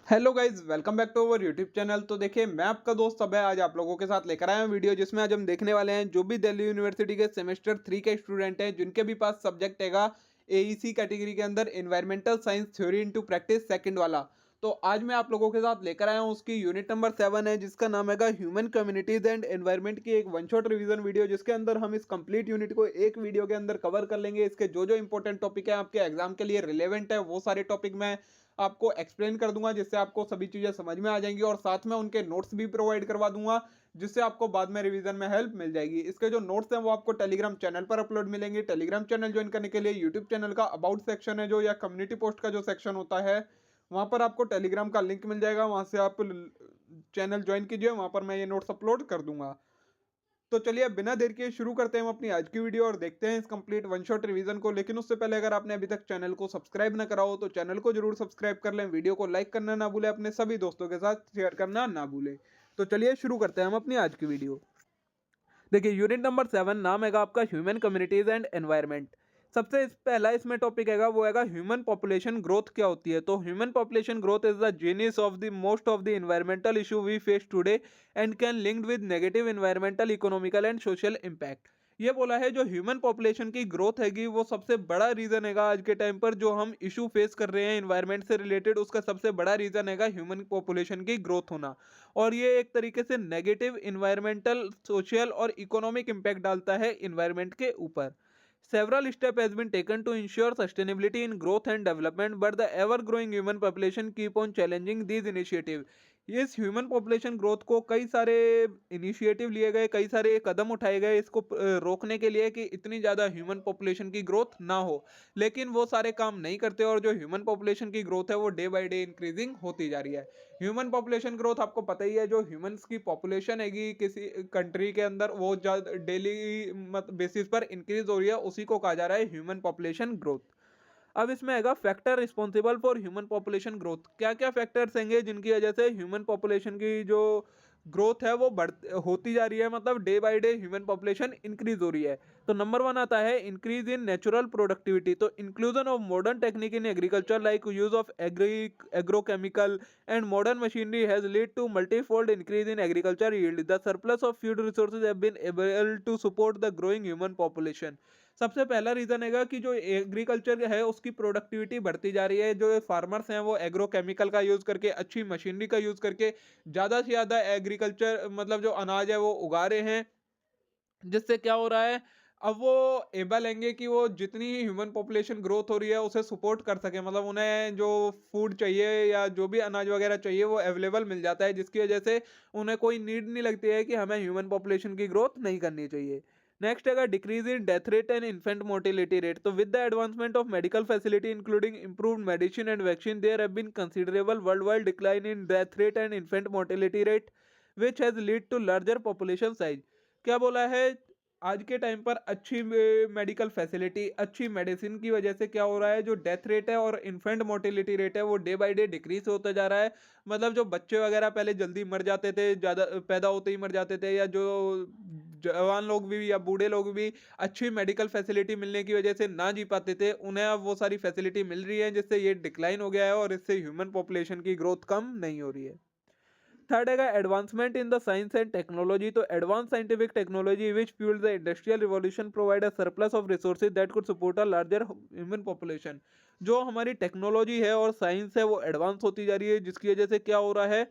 Hello guys, welcome back to our YouTube channel. तो देखिए, मैं आपका दोस्त अभय आज आप लोगों के साथ लेकर आया हूं वीडियो, जिसमें आज हम देखने वाले हैं जो भी दिल्ली यूनिवर्सिटी के सेमेस्टर 3 के स्टूडेंट हैं जिनके भी पास सब्जेक्ट हैगा एईसी कैटेगरी के अंदर environmental science theory into practice second वाला। तो आज मैं आप लोगों के साथ लेकर आया हूं उसकी यूनिट नंबर 7 है, जिसका नाम हैगा ह्यूमन कम्युनिटीज एंड एनवायरमेंट की एक वन शॉट रिवीजन वीडियो, जिसके अंदर हम इस कंप्लीट यूनिट को एक वीडियो के अंदर कवर कर लेंगे। इसके जो जो इंपॉर्टेंट टॉपिक है आपके एग्जाम के लिए रिलेवेंट है वो सारे टॉपिक मैं आपको एक्सप्लेन कर दूंगा, जिससे आपको सभी चीजें समझ में आ जाएंगी और साथ में उनके नोट्स भी प्रोवाइड करवा दूंगा, जिससे आपको बाद में रिवीजन में हेल्प मिल जाएगी। इसके जो नोट्स हैं वो आपको टेलीग्राम चैनल पर अपलोड मिलेंगे। टेलीग्राम चैनल ज्वाइन करने के लिए यूट्यूब चैनल का अबाउट सेक्शन है जो, या कम्युनिटी पोस्ट का जो सेक्शन होता है, वहां पर आपको टेलीग्राम का लिंक मिल जाएगा। वहां से आप चैनल ज्वाइन कीजिए, वहां पर मैं ये नोट्स अपलोड कर दूंगा। तो चलिए, अब बिना देर के शुरू करते हैं हम अपनी आज की वीडियो और देखते हैं इस कंप्लीट वन शॉट रिवीजन को। लेकिन उससे पहले अगर आपने अभी तक चैनल को सब्सक्राइब ना करा हो तो चैनल को जरूर सब्सक्राइब कर लें, वीडियो को लाइक करना ना भूलें, अपने सभी दोस्तों के साथ शेयर करना ना भूलें। तो चलिए शुरू करते हैं हम अपनी आज की वीडियो। देखिए, यूनिट नंबर 7 नाम हैगा आपका ह्यूमन कम्युनिटीज एंड एनवायरमेंट। सबसे पहला इसमें टॉपिक हैगा वो हैगा ह्यूमन पॉपुलेशन ग्रोथ क्या होती है। तो human population growth is the genius of the most of the environmental issue we face today and can linked with negative environmental economical and social impact. ये बोला है जो ह्यूमन पॉपुलेशन की growth हैगी वो सबसे बड़ा रीजन हैगा आज के टाइम पर जो हम इशू फेस कर रहे हैं एनवायरमेंट से रिलेटेड, उसका सबसे बड़ा रीजन हैगा ह्यूमन पॉपुलेशन की ग्रोथ होना। और ये एक तरीके से नेगेटिव इन्वायरमेंटल, सोशल और इकोनॉमिक इम्पैक्ट डालता है इन्वायरमेंट के ऊपर। Several steps has been taken to ensure sustainability in growth and development, but the ever-growing human population keep on challenging these initiatives. इस ह्यूमन पॉपुलेशन ग्रोथ को कई सारे initiative लिए गए, कई सारे कदम उठाए गए इसको रोकने के लिए कि इतनी ज़्यादा ह्यूमन पॉपुलेशन की ग्रोथ ना हो, लेकिन वो सारे काम नहीं करते और जो ह्यूमन पॉपुलेशन की ग्रोथ है वो डे बाय डे इंक्रीजिंग होती जा रही है। ह्यूमन पॉपुलेशन ग्रोथ आपको पता ही है, जो ह्यूमंस की पॉपुलेशन हैगी किसी कंट्री के अंदर वो डेली बेसिस पर इंक्रीज हो रही है, उसी को कहा जा रहा है ह्यूमन पॉपुलेशन ग्रोथ। अब इसमें आएगा factor responsible for human population growth. क्या क्या फैक्टर्स होंगे जिनकी वजह से ह्यूमन पॉपुलेशन की जो ग्रोथ है वो बढ़ होती जा रही है, मतलब day by day human population increase हो रही है। तो नंबर 1 आता है इंक्रीज इन नेचुरल प्रोडक्टिविटी। तो inclusion of modern technique in agriculture like use of agrochemical and modern machinery has lead to multifold increase in agriculture yield. The surplus of food resources have been able to support the growing human population. सबसे पहला reason हैगा कि जो agriculture है उसकी productivity बढ़ती जा रही है। जो फार्मर्स हैं वो एग्रोकेमिकल का यूज करके, अच्छी मशीनरी का यूज करके ज़्यादा से ज़्यादा एग्रीकल्चर, मतलब जो अनाज है वो उगा रहे हैं, जिससे क्या हो रहा है, अब वो एबल हैंगे कि वो जितनी ही ह्यूमन पॉपुलेशन ग्रोथ हो रही है उसे सपोर्ट कर सके, मतलब उन्हें जो फूड चाहिए या जो भी अनाज वगैरह चाहिए वो अवेलेबल मिल जाता है, जिसकी वजह से उन्हें कोई नीड नहीं लगती है कि हमें ह्यूमन पॉपुलेशन की ग्रोथ नहीं करनी चाहिए। नेक्स्ट है decrease in death rate and infant mortality rate. तो with the advancement of medical facility including improved medicine and vaccine, there have been considerable worldwide decline in death rate and infant mortality rate which has lead to larger population size. क्या बोला है, आज के time पर अच्छी medical facility, अच्छी medicine की वजह से क्या हो रहा है, जो डेथ रेट है और इन्फेंट मोर्टिलिटी रेट है वो डे बाय डे डिक्रीज होता जा रहा है। मतलब जो बच्चे वगैरह पहले जल्दी मर जाते थे, ज़्यादा पैदा होते ही मर जाते थे, या जो जवान लोग भी या बूढ़े लोग भी अच्छी मेडिकल फैसिलिटी मिलने की वजह से ना जी पाते थे, उन्हें अब वो सारी फैसिलिटी मिल रही है, जिससे ये डिक्लाइन हो गया है और इससे ह्यूमन पॉपुलेशन की ग्रोथ कम नहीं हो रही है। थर्ड है advancement in the science and technology. तो advance scientific technology which fuelled the industrial revolution provide a surplus of resources that could support a larger human population. जो हमारी टेक्नोलॉजी है और साइंस है वो एडवांस होती जा रही है, जिसकी वजह से क्या हो रहा है,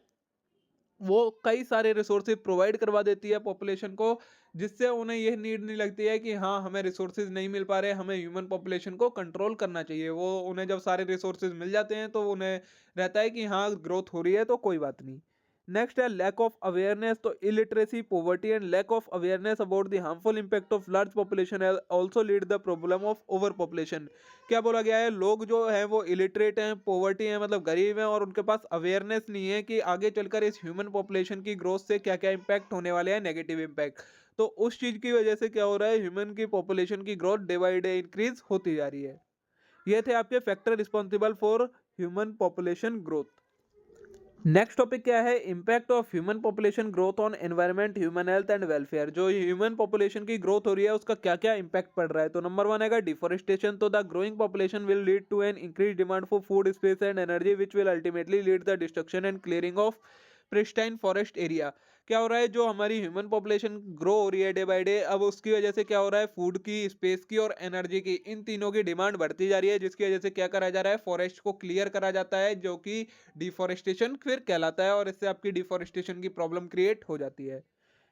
वो कई सारे रिसोर्सेज प्रोवाइड करवा देती है पॉपुलेशन को, जिससे उन्हें यह नीड नहीं लगती है कि हाँ हमें रिसोर्सेज नहीं मिल पा रहे, हमें ह्यूमन पॉपुलेशन को कंट्रोल करना चाहिए। वो उन्हें जब सारे रिसोर्सेज मिल जाते हैं तो उन्हें रहता है कि हाँ ग्रोथ हो रही है तो कोई बात नहीं। नेक्स्ट है लैक ऑफ अवेयरनेस। तो illiteracy, poverty and lack of awareness about the harmful impact of large population also lead the problem of over population. क्या बोला गया है, लोग जो है वो इलिटरेट हैं, पॉवर्टी है, मतलब गरीब हैं, और उनके पास अवेयरनेस नहीं है कि आगे चलकर इस ह्यूमन पॉपुलेशन की ग्रोथ से क्या क्या इम्पैक्ट होने वाले हैं, नेगेटिव इम्पैक्ट। तो उस चीज़ की वजह से क्या हो रहा है, ह्यूमन की पॉपुलेशन की growth day by day increase होती जा रही है। ये थे आपके factor responsible for human population growth. Next topic क्या है, impact of human population growth on environment, human health and welfare. जो ह्यूमन पॉपुलेशन की ग्रोथ हो रही है उसका क्या क्या इम्पैक्ट पड़ रहा है। तो नंबर वन है डिफोरेस्टेशन। तो the growing population will lead to an increase demand for food, space and energy which will ultimately lead the destruction and clearing of pristine forest area. क्या हो रहा है, जो हमारी ह्यूमन पॉपुलेशन ग्रो हो रही है डे बाय डे, अब उसकी वजह से क्या हो रहा है, फूड की, स्पेस की और एनर्जी की, इन तीनों की डिमांड बढ़ती जा रही है, जिसकी वजह से क्या करा जा रहा है, फॉरेस्ट को क्लियर करा जाता है, जो कि डिफोरेस्टेशन फिर कहलाता है, और इससे आपकी डिफोरेस्टेशन की प्रॉब्लम क्रिएट हो जाती है।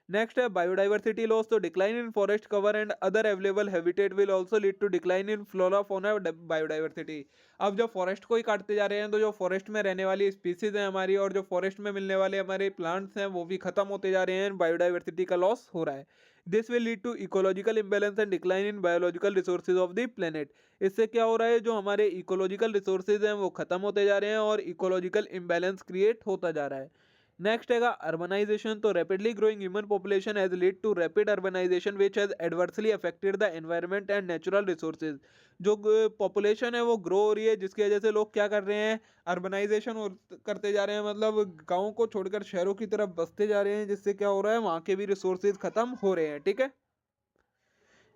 नेक्स्ट है बायोडाइवर्सिटी लॉस। तो decline in forest cover and other available habitat will also lead to decline in flora fauna biodiversity. अब जब फॉरेस्ट को ही काटते जा रहे हैं तो जो फॉरेस्ट में रहने वाली स्पीसीज हैं हमारी, और जो फॉरेस्ट में मिलने वाले हमारे प्लांट्स हैं वो भी खत्म होते जा रहे हैं, बायोडाइवर्सिटी का लॉस हो रहा है। This will lead to ecological imbalance and decline in biological resources of the planet. इससे क्या हो रहा है, जो हमारे इकोलॉजिकल रिसोर्सेज हैं वो खत्म होते जा रहे हैं और इकोलॉजिकल इम्बैलेंस क्रिएट होता जा रहा है। नेक्स्ट है अर्बनाइजेशन। तो rapidly growing human population has lead to rapid urbanisation which has adversely affected the environment and natural resources. जो पॉपुलेशन है वो ग्रो हो रही है, जिसकी वजह से लोग क्या कर रहे हैं, अर्बनाइजेशन करते जा रहे हैं, मतलब गाँव को छोड़कर शहरों की तरफ बसते जा रहे हैं, जिससे क्या हो रहा है, वहाँ के भी रिसोर्सेज खत्म हो रहे हैं। ठीक है।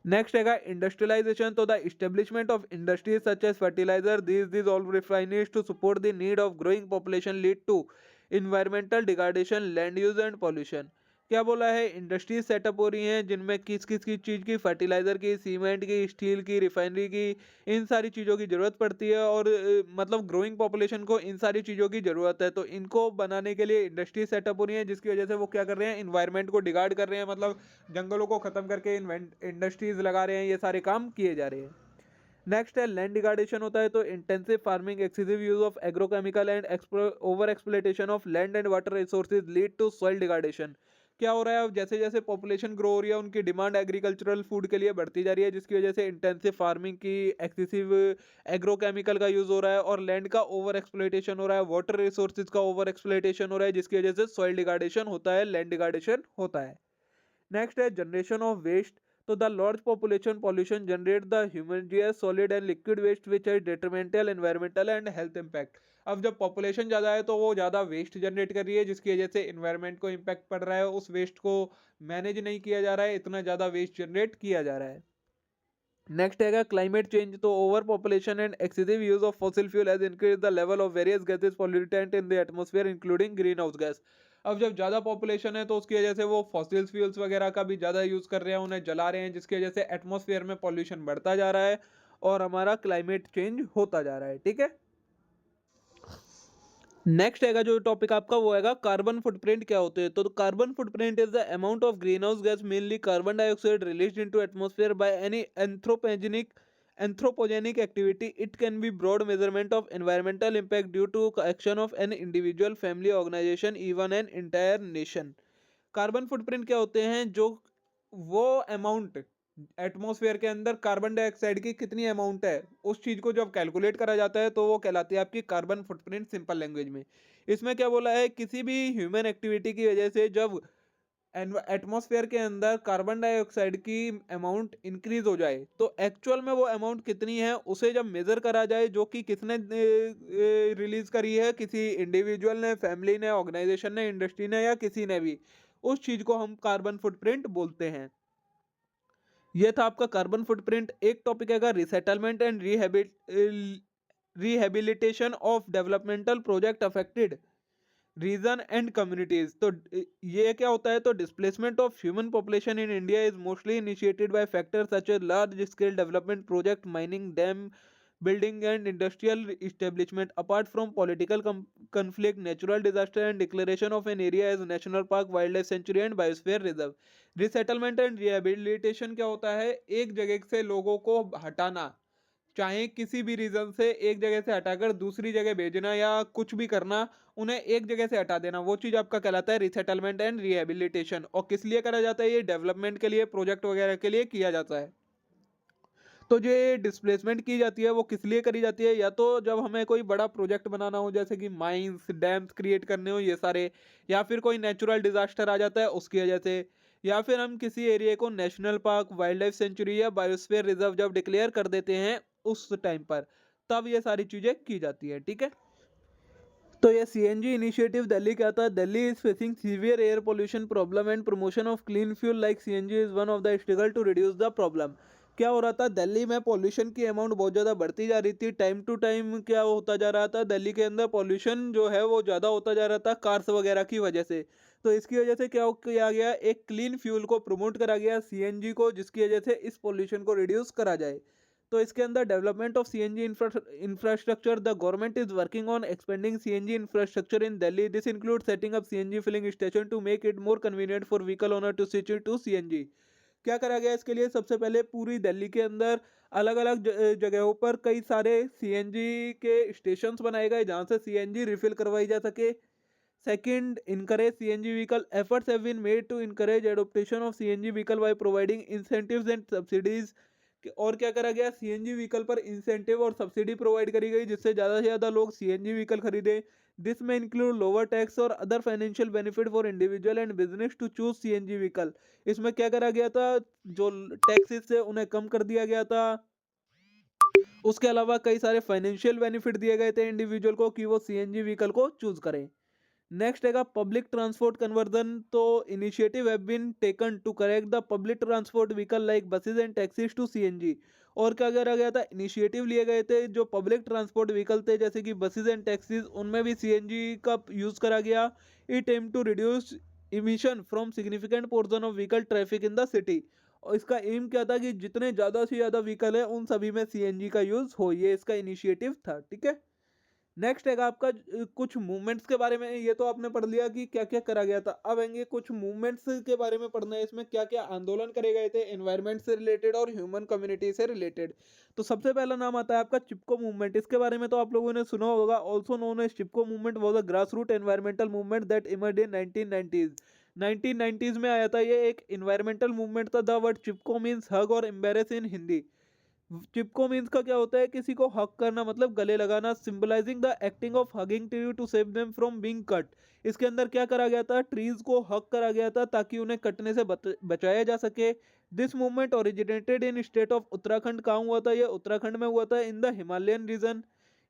नेक्स्ट है इंडस्ट्रियलाइजेशन। तो the establishment of industries such as fertiliser, these all refineries to support the need of growing population lead to environmental degradation, land use and pollution। क्या बोला है, इंडस्ट्रीज सेटअप हो रही हैं जिनमें किस किस की चीज़ की, फर्टिलाइजर की, सीमेंट की, स्टील की, रिफाइनरी की, इन सारी चीज़ों की ज़रूरत पड़ती है, और मतलब ग्रोइंग पॉपुलेशन को इन सारी चीज़ों की ज़रूरत है, तो इनको बनाने के लिए इंडस्ट्री सेटअप हो रही है, जिसकी वजह से वो क्या कर रहे हैं, इन्वायरमेंट को डिगार्ड कर रहे हैं, मतलब जंगलों को खत्म करके इंडस्ट्रीज लगा रहे हैं, ये सारे काम किए जा रहे हैं। नेक्स्ट है लैंड डिगार्डेशन होता है। तो intensive farming, excessive use of agrochemical and over exploitation of land and water resources lead to soil degradation. क्या हो रहा है, अब जैसे जैसे पॉपुलेशन ग्रो हो रही है उनकी डिमांड एग्रीकल्चरल फूड के लिए बढ़ती जा रही है, जिसकी वजह से इंटेंसिव फार्मिंग की, एक्सेसिव एग्रोकेमिकल का यूज हो रहा है, और लैंड का ओवर एक्सप्लॉयटेशन हो रहा है, वाटर रिसोर्सेज का ओवर एक्सप्लॉयटेशन हो रहा है, जिसकी वजह से सॉइल डिगार्डेशन होता है, लैंड डिगार्डेशन होता है। नेक्स्ट है जनरेशन ऑफ वेस्ट। तो the large population pollution generate the humongous solid and liquid waste which है detrimental environmental and health impact. अब जब पॉपुलेशन ज़्यादा है तो वो ज़्यादा वेस्ट जनरेट कर रही है, जिसकी वजह से इन्वायरमेंट को इम्पैक्ट पड़ रहा है, उस वेस्ट को मैनेज नहीं किया जा रहा है, इतना ज़्यादा वेस्ट जनरेट किया जा रहा है। नेक्स्ट है क्लाइमेट चेंज। तो over population and excessive use of fossil fuel has increase the level of various gases pollutant in the atmosphere including green house gas. अब जब ज़्यादा पॉपुलेशन है तो उसकी वजह से वो फॉसिल फ्यूल्स वगैरह का भी ज़्यादा यूज़ कर रहे हैं, उन्हें जला रहे हैं, जिसकी वजह से एटमॉस्फेयर में पॉल्यूशन बढ़ता जा रहा है और हमारा क्लाइमेट चेंज होता जा रहा है। ठीक है। नेक्स्ट है जो टॉपिक आपका वो है कार्बन फुटप्रिंट क्या होते हैं। तो carbon footprint is the amount of green house gas mainly carbon dioxide released into atmosphere by any anthropogenic activity. It can be broad measurement of environmental impact due to action of an individual, family, organization, even an entire nation। Carbon footprint क्या होते हैं, जो वो amount atmosphere के अंदर carbon dioxide की कितनी amount है, उस चीज को जब कैलकुलेट करा जाता है तो वो कहलाती है आपकी कार्बन फुटप्रिंट, सिंपल लैंग्वेज में। इसमें क्या बोला है, किसी भी ह्यूमन एक्टिविटी की वजह से जब एटमॉस्फेयर के अंदर कार्बन डाइऑक्साइड की अमाउंट इंक्रीज हो जाए, तो एक्चुअल में वो अमाउंट कितनी है उसे जब मेजर करा जाए, जो कि किसने रिलीज करी है, किसी इंडिविजुअल ने, फैमिली ने, ऑर्गेनाइजेशन ने, इंडस्ट्री ने, या किसी ने भी, उस चीज को हम कार्बन फुटप्रिंट बोलते हैं। ये था आपका कार्बन फुटप्रिंट। एक टॉपिक है resettlement and rehabilitation of developmental project affected region and communities. तो ये क्या होता है, तो displacement of human population in India is mostly initiated by factors such as large scale development project, mining, dam building and industrial establishment. Apart from political conflict, natural disaster and declaration of an area as national park, wildlife sanctuary and biosphere reserve। Resettlement and rehabilitation क्या होता है, एक जगह से लोगों को हटाना, चाहे किसी भी रीजन से एक जगह से हटाकर दूसरी जगह भेजना या कुछ भी करना, उन्हें एक जगह से हटा देना, वो चीज आपका कहलाता है रिसेटलमेंट एंड रिहेबिलिटेशन। और किस लिए करा जाता है, ये डेवलपमेंट के लिए, प्रोजेक्ट वगैरह के लिए किया जाता है। तो जो ये डिस्प्लेसमेंट की जाती है वो किस लिए करी जाती है, या तो जब हमें कोई बड़ा प्रोजेक्ट बनाना हो, जैसे कि माइंस, डैम्स क्रिएट करने हो, ये सारे, या फिर कोई नेचुरल डिजास्टर आ जाता है उसकी वजह से, या फिर हम किसी एरिया को national park, wild life sanctuary या बायोस्फीयर रिजर्व जब डिक्लेयर कर देते हैं उस टाइम पर, तब ये सारी चीजें की जाती है। ठीक है। तो ये सीएनजी इनिशिएटिव दिल्ली क्या था, Delhi is facing severe air pollution problem and promotion of clean fuel like CNG is one of the struggle to reduce the problem. क्या हो रहा था, दिल्ली में पॉल्यूशन की अमाउंट बहुत ज़्यादा बढ़ती जा रही थी, टाइम टू टाइम क्या होता जा रहा था, दिल्ली के अंदर पॉल्यूशन जो है वो ज़्यादा होता जा रहा था कार्स वगैरह की वजह से। तो इसकी वजह से क्या किया गया, एक क्लीन फ्यूल को प्रमोट करा गया सीएनजी को, जिसकी वजह से इस पॉल्यूशन को रिड्यूस करा जाए। तो इसके अंदर development of CNG infrastructure, the government is working on expanding CNG infrastructure in Delhi. This include setting up CNG filling station to make it more convenient for vehicle owner to switch to CNG. क्या करा गया इसके लिए, सबसे पहले पूरी दिल्ली के अंदर अलग अलग जगहों पर कई सारे सीएनजी के स्टेशंस बनाए गए जहां से सीएनजी रिफिल करवाई जा सके। Second, encourage CNG vehicle. Efforts have been made to encourage adoption of CNG vehicle by providing incentives and subsidies. और क्या करा गया, सीएनजी व्हीकल पर इंसेंटिव और सब्सिडी प्रोवाइड करी गई जिससे ज़्यादा से ज़्यादा लोग सीएनजी व्हीकल खरीदें। दिस में इंक्लूड लोअर टैक्स और other financial benefit for individual and business to choose CNG vehicle. इसमें क्या करा गया था, जो टैक्सेस से उन्हें कम कर दिया गया था। उसके अलावा कई सारे फाइनेंशियल बेनिफिट दिए गए थे इंडिविजुअल को कि वो सीएनजी व्हीकल को चूज करें। नेक्स्ट है पब्लिक ट्रांसपोर्ट कन्वर्जन। तो initiative have been taken to correct the public transport vehicle like buses and taxis to CNG. और क्या करा गया था, इनिशिएटिव लिए गए थे जो पब्लिक ट्रांसपोर्ट व्हीकल थे जैसे कि बसेज एंड टैक्सीज, उनमें भी सीएनजी का यूज करा गया। It aim to reduce emission from significant portion of vehicle traffic in the city. और इसका एम क्या था कि जितने ज़्यादा से ज़्यादा व्हीकल है उन सभी में सीएनजी का यूज हो, ये इसका इनिशिएटिव था। ठीक है, नेक्स्ट है आपका कुछ मूवमेंट्स के बारे में। ये तो आपने पढ़ लिया कि क्या क्या करा गया था, अब आएंगे कुछ मूवमेंट्स के बारे में पढ़ना है, इसमें क्या क्या आंदोलन करे गए थे एनवायरनमेंट से रिलेटेड और ह्यूमन कम्युनिटी से रिलेटेड। तो सबसे पहला नाम आता है आपका चिपको मूवमेंट। इसके बारे में तो आप लोगों ने सुना होगा, also known as Chipko movement was a grass root environmental movement that emerge in 1990s। 1990s में आया था, ये एक एनवायरमेंटल मूवमेंट था। The word Chipko means hug और embrace in Hindi. Chipko means का क्या होता है, किसी को हक करना मतलब गले लगाना, symbolising the acting of hugging tree to save them from being cut. इसके अंदर क्या करा गया था, ट्रीज को हक करा गया था ताकि उन्हें कटने से बचाया जा सके। This movement originated in state of Uttarakhand. कहाँ हुआ था, ये उत्तराखंड में हुआ था, in the Himalayan region.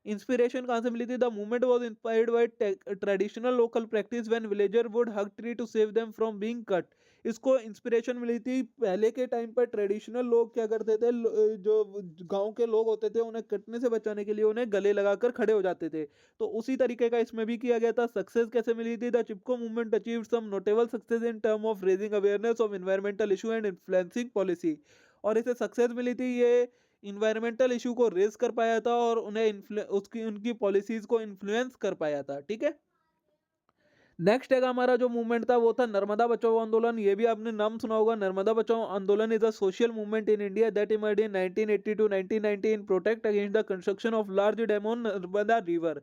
Inspiration कहाँ से मिली थी, the movement was inspired by traditional local practice when villager would hug tree to save them from being cut. इसको इंस्पिरेशन मिली थी, पहले के टाइम पर ट्रेडिशनल लोग क्या करते थे, जो गांव के लोग होते थे उन्हें कटने से बचाने के लिए उन्हें गले लगाकर खड़े हो जाते थे। तो उसी तरीके का इसमें भी किया गया था। सक्सेस कैसे मिली थी, the Chipko movement achieved some notable success in term of raising awareness of environmental issue and influencing policy. और इसे सक्सेस मिली थी, ये इन्वायरमेंटल इशू को रेज कर पाया था और उन्हें उसकी उनकी पॉलिसीज को इन्फ्लुएंस कर पाया था। ठीक है, नेक्स्ट है हमारा जो मूवमेंट था वो था नर्मदा बचाओ आंदोलन। ये भी आपने नाम सुना होगा। Narmada Bachao Andolan is a social movement in India that emerge in 1980 to 1990 in protect against the construction of large dam on Narmada river.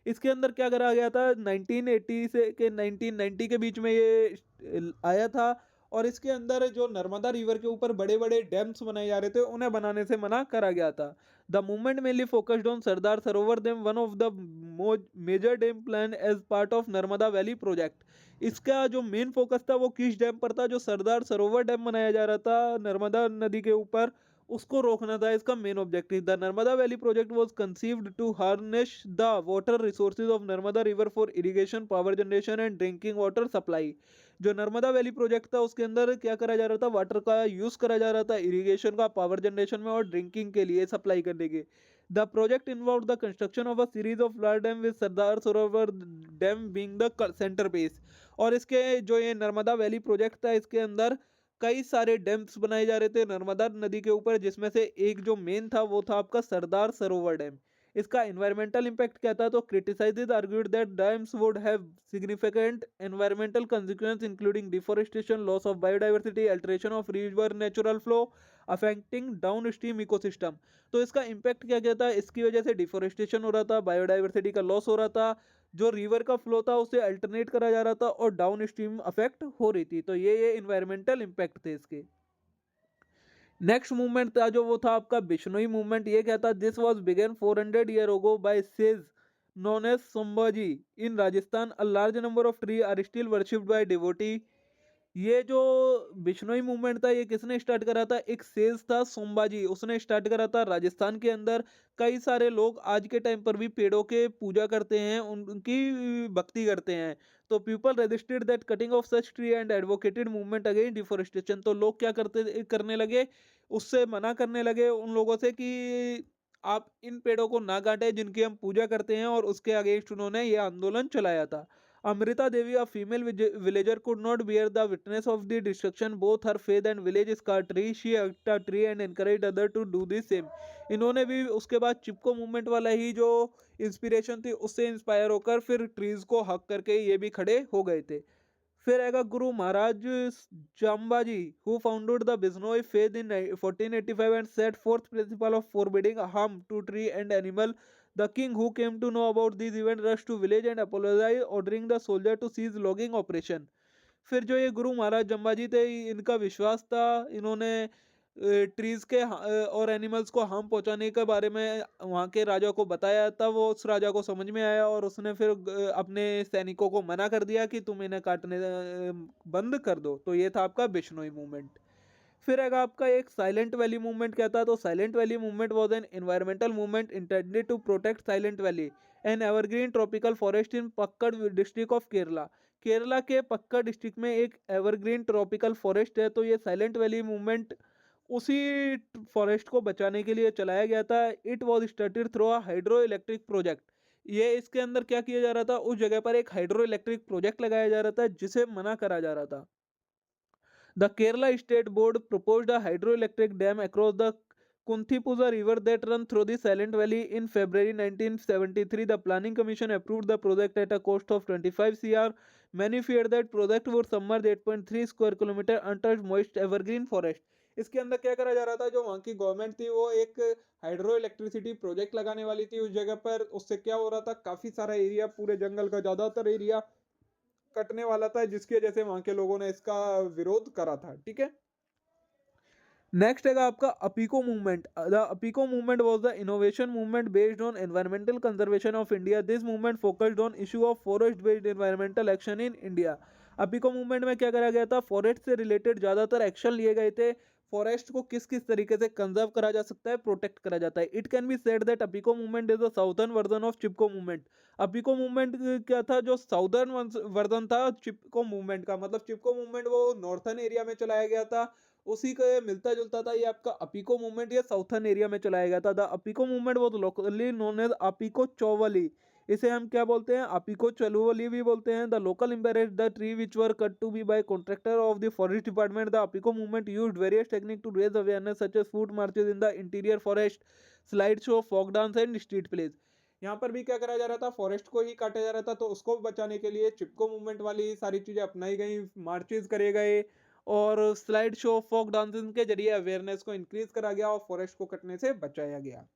इसके अंदर क्या करा गया था, 1980 से के 1990 के बीच में ये आया था। और इसके अंदर जो नर्मदा रिवर के ऊपर बड़े बड़े डैम्स बनाए जा रहे थे उन्हें बनाने से मना करा गया था। The movement mainly focused on Sardar Sarovar dam, one of the major dam plan as part of Narmada valley project. इसका जो मेन फोकस था वो किस डैम पर था, जो सरदार सरोवर डैम बनाया जा रहा था नर्मदा नदी के ऊपर, उसको रोकना था इसका main objective. The Narmada valley project was conceived to harness the water resources of Narmada river for irrigation, power generation and drinking water supply. जो नर्मदा वैली प्रोजेक्ट था उसके अंदर क्या करा जा रहा था, वाटर का यूज करा जा रहा था इरिगेशन का, पावर जनरेशन में और ड्रिंकिंग के लिए सप्लाई करने के। The project involve the construction of a series of large dam with Sardar Sarovar dam being the centrepiece. और इसके जो ये नर्मदा वैली प्रोजेक्ट था इसके अंदर कई सारे डैम्स बनाए जा रहे थे नर्मदा नदी के ऊपर, जिसमें से एक जो मेन था वो था आपका सरदार सरोवर डैम। इसका एनवायरमेंटल इंपैक्ट क्या था, तो critics argued that dams would have significant environmental consequence including deforestation, loss of biodiversity, alteration of river natural flow, affecting downstream ecosystem. तो इसका इम्पैक्ट क्या क्या था, इसकी वजह से डिफोरेस्टेशन हो रहा था, बायोडाइवर्सिटी का लॉस हो रहा था, जो रिवर का फ्लो था उसे अल्टरनेट करा जा रहा था और डाउन स्ट्रीम अफेक्ट हो रही थी। तो ये इन्वायरमेंटल इम्पैक्ट थे इसके। नेक्स्ट मूवमेंट था जो वो था आपका बिश्नोई मूवमेंट। ये क्या था, this was begun 400 year ago by sage known as Sambhaji in Rajasthan. A large number of tree are still worshipped by devotee. ये जो बिश्नोई मूवमेंट था ये किसने स्टार्ट करा था? एक सेज था सोमबाजी, उसने स्टार्ट करा था राजस्थान के अंदर। कई सारे लोग आज के टाइम पर भी पेड़ों के पूजा करते हैं, उनकी भक्ति करते हैं। तो people registered that cutting of such tree and advocated movement against deforestation. तो लोग क्या करने लगे, उससे मना करने लगे उन लोगों से कि आप इन पेड़ों को ना काटें जिनकी हम पूजा करते हैं, और उसके अगेंस्ट उन्होंने ये आंदोलन चलाया था। Amrita Devi, a female villager, could not bear the witness of the destruction. Both her faith and village scarred tree. She hugged a tree and encouraged others to do the same. इन्होंने भी उसके बाद चिपको movement वाला ही जो inspiration थी उससे inspire होकर फिर ट्रीज को हक करके ये भी खड़े हो गए थे। फिर आएगा Guru Maharaj Jambaji, who founded the Bishnoi faith in 1485 and set forth principle of forbidding harm to tree and animal. The king, who came to know about these events, rushed to village and apologized, ordering the soldier to cease logging operation. फिर जो ये गुरु महाराज जम्बाजी थे, इनका विश्वास था, इन्होंने trees के और एनिमल्स को हार्म पहुंचाने के बारे में वहाँ के राजा को बताया। तब वो उस राजा को समझ में आया और उसने फिर अपने सैनिकों को मना कर दिया कि तुम इन्हें काटने बंद कर दो। तो ये था आपका बिश्नोई मूवमेंट। फिर अगर आपका एक साइलेंट वैली मूवमेंट क्या था? तो Silent Valley movement was an environmental movement intended to protect Silent Valley, an evergreen tropical forest in Palakkad district of Kerala. Kerala के पक्कड़ डिस्ट्रिक्ट में एक एवरग्रीन ट्रॉपिकल फॉरेस्ट है। तो ये साइलेंट वैली मूवमेंट उसी फॉरेस्ट को बचाने के लिए चलाया गया था। It was started through a hydro electric project. ये इसके अंदर क्या किया जा रहा था, उस जगह पर एक हाइड्रो इलेक्ट्रिक प्रोजेक्ट लगाया जा रहा था जिसे मना करा जा रहा था। The Kerala State Board proposed a hydroelectric dam across the Kunthipuza River that run through the Silent Valley in February 1973. The Planning Commission approved the project at a cost of 25 crore. Many feared that project would submerge 8.3 square kilometer untouched moist evergreen forest. इसके अंदर क्या करा जा रहा था, जो वहाँ की गवर्नमेंट थी वो एक हाइड्रो इलेक्ट्रिसिटी प्रोजेक्ट लगाने वाली थी उस जगह पर। उससे क्या हो रहा था, काफी सारा एरिया, पूरे जंगल का ज्यादातर एरिया कटने वाला था, जिसकी वजह से वहां के लोगों ने इसका विरोध करा था। ठीक है। नेक्स्ट है आपका Appiko movement. The Appiko movement was the innovation movement based on environmental conservation of India. This movement focused on issue of forest based environmental action in India. Appiko movement में क्या करा गया था, फॉरेस्ट से रिलेटेड ज्यादातर एक्शन लिए गए थे। फॉरेस्ट को किस किस तरीके से कंजर्व करा जा सकता है, प्रोटेक्ट करा जाता है। It can be said that Appiko movement is the southern version of Chipko movement. Appiko movement क्या था, जो साउदर्न वर्जन था चिपको मूवमेंट का। मतलब चिपको मूवमेंट वो नॉर्थर्न एरिया में चलाया गया था, उसी का मिलता जुलता था ये आपका अपीको मूवमेंट, ये साउथर्न एरिया में चलाया गया था। द अपीको मूवमेंट वो लोकली नोन एज अपीको चौवली। इसे हम क्या बोलते हैं, अपीको चलुवली भी बोलते हैं। The local embraced the tree which were cut to be by contractor of the forest department. The Appiko movement used various technique to raise awareness such as foot marches in the interior forest, slide show, folk dance and street plays. यहाँ पर भी क्या करा जा रहा था, forest को ही काटा जा रहा था, तो उसको बचाने के लिए चिपको मूवमेंट वाली सारी चीजें अपनाई गई, मार्चेस करे गए और स्लाइड शो, फोक डांसिंग के जरिए अवेयरनेस को इंक्रीज करा गया और फॉरेस्ट को कटने से बचाया गया।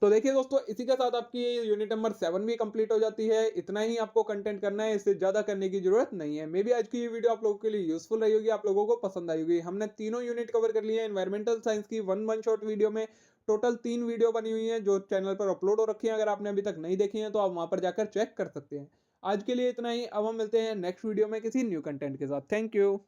तो देखिए दोस्तों, इसी के साथ आपकी यूनिट नंबर 7 भी कंप्लीट हो जाती है। इतना ही आपको कंटेंट करना है, इससे ज्यादा करने की जरूरत नहीं है। मे बी आज की ये वीडियो आप लोगों के लिए यूजफुल रही होगी, आप लोगों को पसंद आई होगी। हमने तीनों यूनिट कवर कर लिए हैं एनवायरमेंटल साइंस की वन शॉट वीडियो में। टोटल 3 वीडियो बनी हुई है जो चैनल पर अपलोड हो रखी है। अगर आपने अभी तक नहीं देखी है तो आप वहां पर जाकर चेक कर सकते हैं। आज के लिए इतना ही। अब हम मिलते हैं नेक्स्ट वीडियो में किसी न्यू कंटेंट के साथ। Thank you.